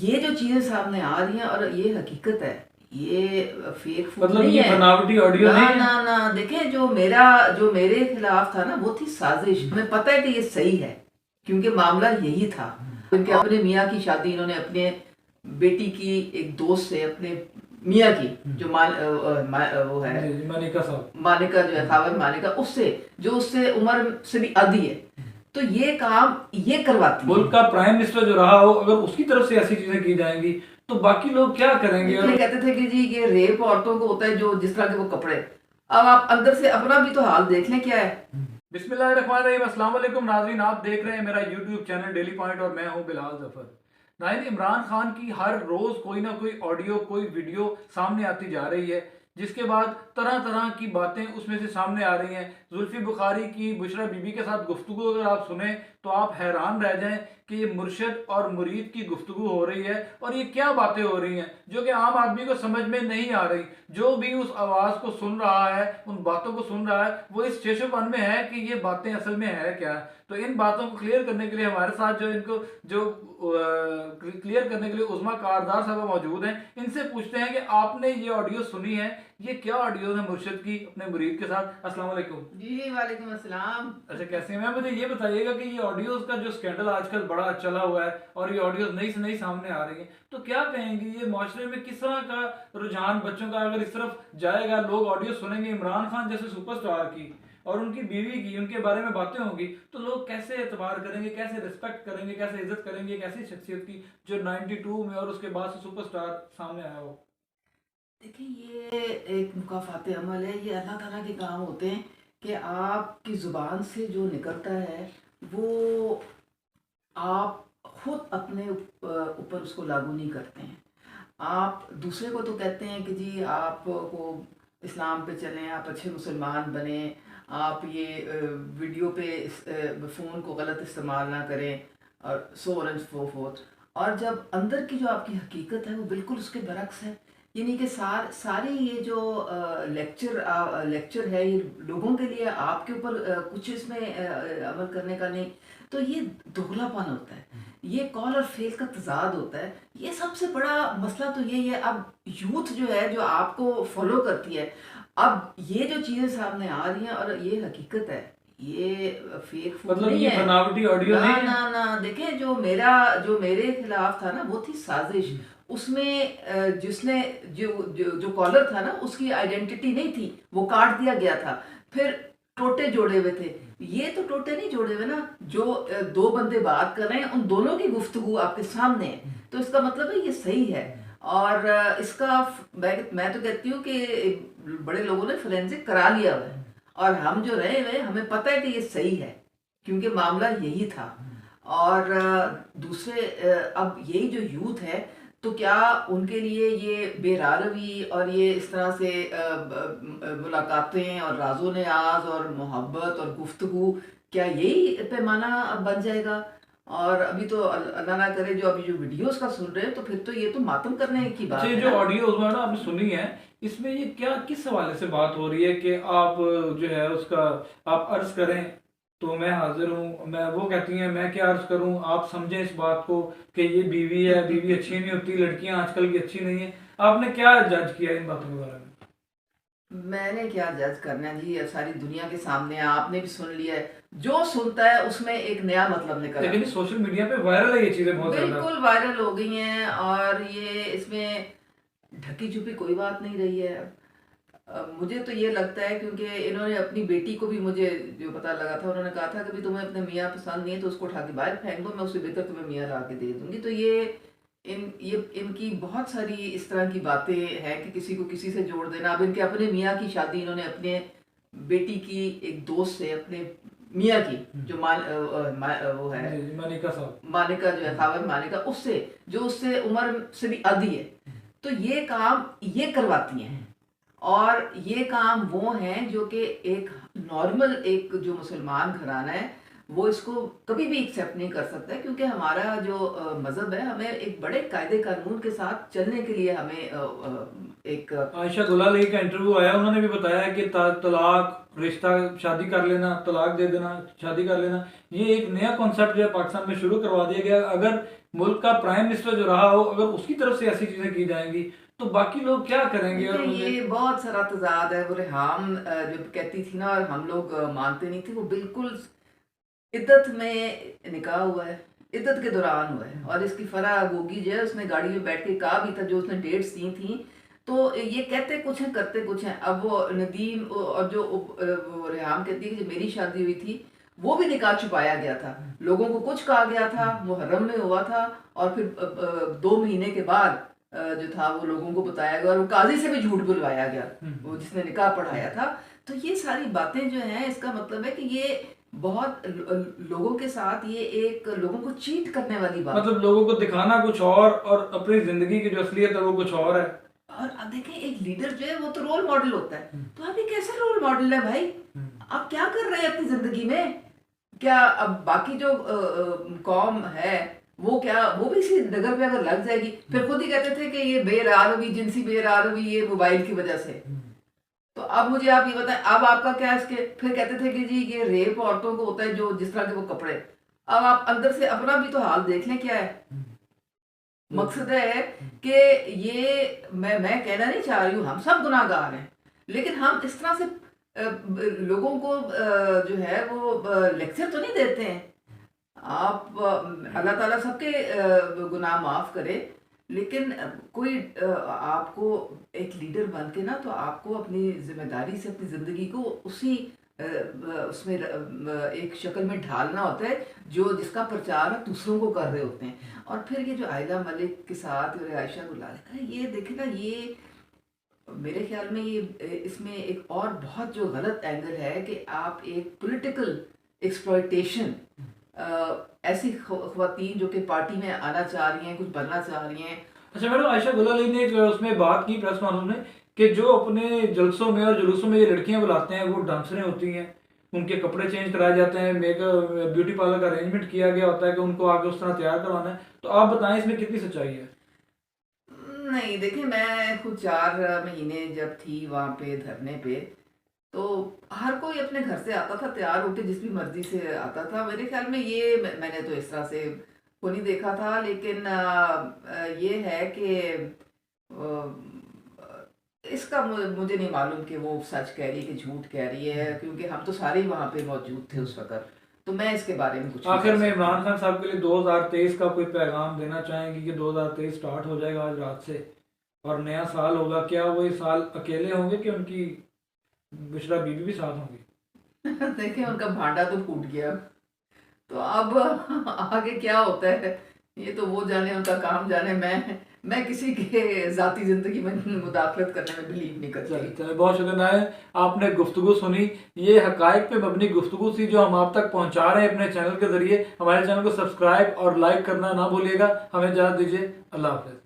یہ جو چیزیں سامنے آ رہی ہیں اور یہ حقیقت ہے، یہ فیک فوڈ مطلب نہیں یہ ہے. بناوٹی آڈیو نہ نہیں ہے؟ نہ نہ دیکھیں، جو میرے خلاف تھا نا وہ تھی سازش. ہمیں پتہ ہے کہ یہ صحیح ہے کیونکہ معاملہ یہی تھا. ان کے اپنے میاں کی شادی انہوں نے اپنے بیٹی کی ایک دوست سے، اپنے میاں کی جو وہ ہے مانیکا صاحب، مالکہ جو ہے، خاور مالکہ، اس سے جو اس سے عمر سے بھی آدھی ہے، تو یہ کام یہ کرواتی ملک ہے. کا پرائم منسٹر جو رہا ہو، اگر اس کی طرف سے ایسی چیزیں کی جائیں گی تو باقی لوگ کیا کریں گے؟ یہ کہتے تھے کہ جی یہ ریپ عورتوں کو ہوتا ہے جو جس طرح کے وہ کپڑے. اب آپ اندر سے اپنا بھی تو حال دیکھ لیں کیا ہے. بسم اللہ الرحمن الرحیم. السلام علیکم ناظرین، آپ دیکھ رہے ہیں میرا یوٹیوب چینل ڈیلی پوائنٹ اور میں ہوں بلال ظفر. ناظرین، عمران خان کی ہر روز کوئی نہ کوئی آڈیو، کوئی ویڈیو سامنے آتی جا رہی ہے، جس کے بعد طرح طرح کی باتیں اس میں سے سامنے آ رہی ہیں. زلفی بخاری کی بشرا بی بی کے ساتھ گفتگو اگر آپ سنیں تو آپ حیران رہ جائیں کہ یہ مرشد اور مرید کی گفتگو ہو رہی ہے اور یہ کیا باتیں ہو رہی ہیں جو کہ عام آدمی کو سمجھ میں نہیں آ رہی. جو بھی اس آواز کو سن رہا ہے، ان باتوں کو سن رہا ہے، وہ اس شیشو پن میں ہے کہ یہ باتیں اصل میں ہے کیا. تو ان باتوں کو کلیئر کرنے کے لیے ہمارے ساتھ جو کلیئر کرنے کے لیے عظما کاردار صاحب موجود ہیں. ان سے پوچھتے ہیں کہ آپ نے یہ آڈیو سنی ہے، یہ کیا آڈیو ہے مرشد کی اپنے مرید کے ساتھ؟ السلام علیکم. جی وعلیکم السلام. اچھا، کیسے ہیں؟ میں مجھے یہ بتائیے گا کہ یہ آڈیوز کا جو سکینڈل آج کل بڑا چلا ہوا ہے اور یہ آڈیوز نئی سے نئی سامنے آ رہی ہیں، تو کیا کہیں گے یہ معاشرے میں کس طرح کا رجحان بچوں کا اگر اس طرف جائے گا؟ لوگ آڈیو سنیں گے عمران خان جیسے سپر سٹار کی اور ان کی بیوی کی، ان کے بارے میں باتیں ہوں گی، تو لوگ کیسے اعتبار کریں گے، کیسے رسپیکٹ کریں گے، کیسے عزت کریں گے ایک ایسی شخصیت کی جو 92 میں اور اس کے بعد سے سپر سٹار سامنے آیا ہو؟ دیکھیں، یہ ایک مکافات عمل ہے. یہ اللہ تعالیٰ کے کام ہوتے ہیں کہ آپ کی زبان سے جو نکلتا ہے وہ آپ خود اپنے اوپر اس کو لاگو نہیں کرتے ہیں. آپ دوسرے کو تو کہتے ہیں کہ جی آپ کو اسلام پہ چلیں، آپ اچھے مسلمان بنیں، آپ یہ ویڈیو پہ فون کو غلط استعمال نہ کریں اور سو آن اینڈ سو فورتھ. اور جب اندر کی جو آپ کی حقیقت ہے وہ بالکل اس کے برعکس ہے. یعنی کہ ساری یہ جو لیکچر ہے یہ لوگوں کے لیے، آپ کے اوپر کچھ اس میں عمل کرنے کا نہیں. تو یہ دگلا پن ہوتا ہے، یہ کال اور فیل کا تضاد ہوتا ہے. یہ سب سے بڑا مسئلہ تو یہی ہے. اب یوتھ جو ہے جو آپ کو فالو کرتی ہے، اب یہ جو چیزیں سامنے آ رہی ہیں اور یہ حقیقت ہے، یہ فیک فوڈ مطلب نہیں یہ ہے. بناوٹی آڈیو نہ نہیں ہے؟ نہ نہ دیکھیں، جو میرے خلاف تھا نا وہ تھی سازش. اس میں جس نے جو کالر تھا نا اس کی آئیڈینٹی نہیں تھی، وہ کاٹ دیا گیا تھا. پھر ٹوٹے جوڑے ہوئے تھے. یہ تو ٹوٹے نہیں جوڑے ہوئے نا، جو دو بندے بات کر رہے ہیں ان دونوں کی گفتگو آپ کے سامنے ہے. تو اس کا مطلب ہے یہ صحیح ہے. اور اس کا میں تو کہتی ہوں کہ بڑے لوگوں نے فورینسک کرا لیا ہوا ہے اور ہم جو رہے ہوئے ہمیں پتہ ہے کہ یہ صحیح ہے کیونکہ معاملہ یہی تھا. اور دوسرے اب یہی جو یوتھ ہے تو کیا ان کے لیے یہ بے راروی اور یہ اس طرح سے ملاقاتیں اور راز و نیاز اور محبت اور گفتگو، کیا یہی پیمانہ بن جائے گا؟ اور ابھی تو اللہ نہ کرے جو ابھی جو ویڈیوز کا سن رہے ہیں تو پھر تو یہ تو ماتم کرنے کی بات اچھا، یہ ہے جو نا. آڈیو نا آپ نے سنی ہے، اس میں یہ کیا کس حوالے سے بات ہو رہی ہے کہ آپ جو ہے اس کا آپ عرض کریں تو میں حاضر ہوں، میں وہ کہتی ہیں میں کیا عرض کروں، آپ سمجھیں اس بات کو کہ یہ بیوی ہے، بیوی اچھی نہیں ہوتی، لڑکیاں آج کل کی اچھی نہیں ہیں. آپ نے کیا جج کیا ان باتوں کے بارے میں؟ میں نے کیا جج کرنا ہے جی، ساری دنیا کے سامنے ہے، آپ نے بھی سن لیا ہے. جو سنتا ہے اس میں ایک نیا مطلب نکل لیکن سوشل میڈیا پہ وائرل ہے یہ چیزیں بہت زیادہ. بالکل وائرل ہو گئی ہیں اور یہ اس میں ڈھکی چھپی کوئی بات نہیں رہی ہے. مجھے تو یہ لگتا ہے کیونکہ انہوں نے اپنی بیٹی کو بھی، مجھے جو پتا لگا تھا انہوں نے کہا تھا کہ بھی تمہیں اپنے میاں پسند نہیں ہے تو اس کو اٹھا کے باہر پھینک دو، میں اس سے بہتر تمہیں میاں لا کے دے دوں گی. تو ان کی بہت ساری اس طرح کی باتیں ہیں کہ کسی کو کسی سے جوڑ دینا. اب ان کے اپنے میاں کی شادی انہوں نے اپنے بیٹی کی ایک دوست سے، اپنے میاں کی جو وہ ہے مانیکا صاحب، مالکہ جو ہے، خاور مالکہ، اس سے جو اس سے عمر سے بھی آدھی ہے، تو یہ کام یہ کرواتی ہیں. اور یہ کام وہ ہیں جو کہ ایک نارمل ایک جو مسلمان گھرانہ ہے وہ اس کو کبھی بھی ایکسیپٹ نہیں کر سکتا ہے، کیونکہ ہمارا جو مذہب ہے ہمیں ایک بڑے قاعدے قانون کے ساتھ چلنے کے لیے ہمیں ایک عائشہ گلال علی کا انٹرویو آیا، انہوں نے بھی بتایا کہ طلاق، رشتہ شادی کر لینا، طلاق دے دینا، شادی کر لینا، یہ ایک نیا کانسیپٹ جو ہے پاکستان میں شروع کروا دیا گیا۔ اگر ملک کا پرائم منسٹر جو رہا ہو، اگر اس کی طرف سے ایسی چیزیں کی جائیں گی تو باقی لوگ کیا کریں گے؟ اور یہ بہت سارا تضاد ہے۔ وہ ریحام جو کہتی تھی نا اور ہم لوگ مانتے نہیں تھے، وہ بالکل عدت میں نکاح ہوا ہے، عدت کے دوران ہوا ہے، اور اس کی فرح گوگی جو ہے اس نے گاڑی میں بیٹھ کے کہا بھی تھا، جو اس نے ڈیٹس دی تھیں، تو یہ کہتے کچھ ہیں کرتے کچھ ہیں۔ اب وہ ندیم اور جو وہ ریحام کہتی ہے کہ جو میری شادی ہوئی تھی وہ بھی نکاح چھپایا گیا تھا، لوگوں کو کچھ کہا گیا تھا، محرم میں ہوا تھا، اور پھر 2 مہینے کے بعد جو تھا وہ لوگوں کو بتایا گیا، اور وہ قاضی سے بھی جھوٹ بلوایا گیا، وہ جس نے نکاح پڑھایا تھا۔ تو یہ ساری باتیں جو ہیں، اس کا مطلب ہے کہ یہ بہت لوگوں کے ساتھ یہ ایک لوگوں کو چیٹ کرنے والی بات، مطلب لوگوں کو دکھانا کچھ اور اپنی زندگی کی جو اصلیت ہے وہ کچھ اور ہے۔ اور اب دیکھیں ایک لیڈر جو ہے وہ تو رول ماڈل ہوتا ہے، تو آپ یہ کیسے رول ماڈل ہے بھائی؟ آپ کیا کر رہے ہیں اپنی زندگی میں؟ کیا اب باقی جو قوم ہے وہ کیا وہ بھی اسی ڈگر پہ اگر لگ جائے گی؟ پھر خود ہی کہتے تھے کہ یہ بے راروی، جنسی بے راروی یہ موبائل کی وجہ سے۔ تو اب مجھے آپ یہ بتائیں، اب آپ کا کیا اس کے؟ پھر کہتے تھے کہ جی یہ ریپ عورتوں کو ہوتا ہے جو جس طرح کے وہ کپڑے، اب آپ اندر سے اپنا بھی تو حال دیکھ لیں کیا ہے۔ مقصد ہے کہ یہ میں کہنا نہیں چاہ رہی ہوں ہم سب گناہ گار ہیں، لیکن ہم اس طرح سے لوگوں کو جو ہے وہ لیکچر تو نہیں دیتے ہیں۔ آپ اللہ تعالیٰ سب کے گناہ معاف کرے، لیکن کوئی آپ کو ایک لیڈر بن کے نا، تو آپ کو اپنی ذمہ داری سے اپنی زندگی کو اسی اس میں ایک شکل میں ڈھالنا ہوتا ہے جو جس کا پرچار آپ دوسروں کو کر رہے ہوتے ہیں۔ اور پھر یہ جو عائلہ ملک کے ساتھ اور عائشہ گلال کا یہ دیکھیں نا، یہ میرے خیال میں یہ اس میں ایک اور بہت جو غلط اینگل ہے کہ آپ ایک پولیٹیکل ایکسپلائٹیشن ایسی خواتین جو کہ پارٹی میں آنا چاہ رہی ہیں، کچھ بننا چاہ رہی ہیں۔ اچھا میڈم، عائشہ گلال علی نے اس میں بات کی پریس کانفرنس میں کہ جو اپنے جلسوں میں اور جلوسوں میں یہ لڑکیاں بلاتے ہیں وہ ڈانسریں ہوتی ہیں، ان کے کپڑے چینج کرائے جاتے ہیں، بیوٹی پارلر کا ارینجمنٹ کیا گیا ہوتا ہے کہ ان کو آگے اس طرح تیار کروانا ہے، تو آپ بتائیں اس میں کتنی سچائی ہے؟ نہیں دیکھیں، میں خود 4 مہینے جب تھی وہاں پہ دھرنے پہ، تو ہر کوئی اپنے گھر سے آتا تھا تیار ہو کے، جس بھی مرضی سے آتا تھا۔ میرے خیال میں یہ میں نے تو اس طرح سے کو نہیں دیکھا تھا، لیکن یہ ہے کہ اس کا مجھے نہیں معلوم کہ وہ سچ کہہ رہی ہے کہ جھوٹ کہہ رہی ہے، کیونکہ ہم تو سارے ہی وہاں پہ موجود تھے اس وقت، تو میں اس کے بارے میں کچھ آخر میں عمران خان صاحب کے لیے 2023 کا کوئی پیغام دینا چاہیں گے کہ 2023 سٹارٹ ہو جائے گا آج رات سے اور نیا سال ہوگا، کیا وہ اس سال اکیلے ہوں گے کہ ان کی بشرا بیوی بھی ساتھ ہوں گی؟ دیکھیں ان کا بھانڈا تو پھوٹ گیا، تو اب آگے کیا ہوتا ہے یہ تو وہ جانے، ان کا کام جانے۔ میں کسی کے ذاتی زندگی میں مداخلت کرنے میں بلیو نہیں کرتی۔ چلے بہت شکریہ ہے، آپ نے گفتگو سنی، یہ حقائق پہ مبنی گفتگو تھی جو ہم آپ تک پہنچا رہے ہیں اپنے چینل کے ذریعے۔ ہمارے چینل کو سبسکرائب اور لائک کرنا نہ بھولیے گا۔ ہمیں اجازت دیجیے، اللہ حافظ۔